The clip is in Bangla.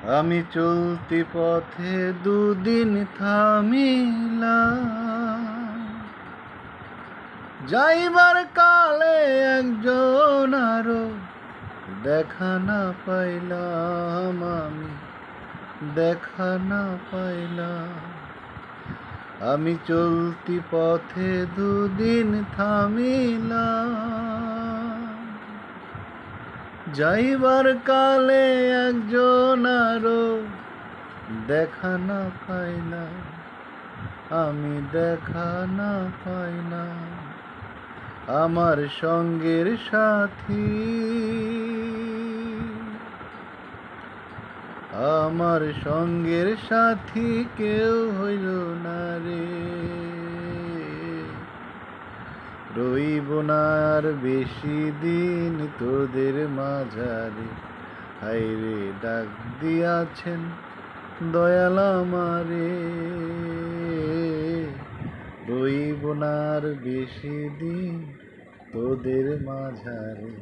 আমি চলতি পথে দুদিন থামিলাম, যাইবার কালে একজন আরো দেখা না পাইলাম, আমি দেখা না পাইলাম। আমি চলতি পথে দুদিন থামিলাম, যাইবার কালে একজন আরো দেখা না পাইলাম, আমি দেখা না পাইলাম। আমার সঙ্গের সাথী, আমার সঙ্গের সাথী কেউ হইল না রে। রইব না আর বেশি দিন তোদের মাঝারে, হায়রে ডাক দিয়াছেন দয়াল আমারে। রইব না আর বেশি দিন তোদের মাঝারে।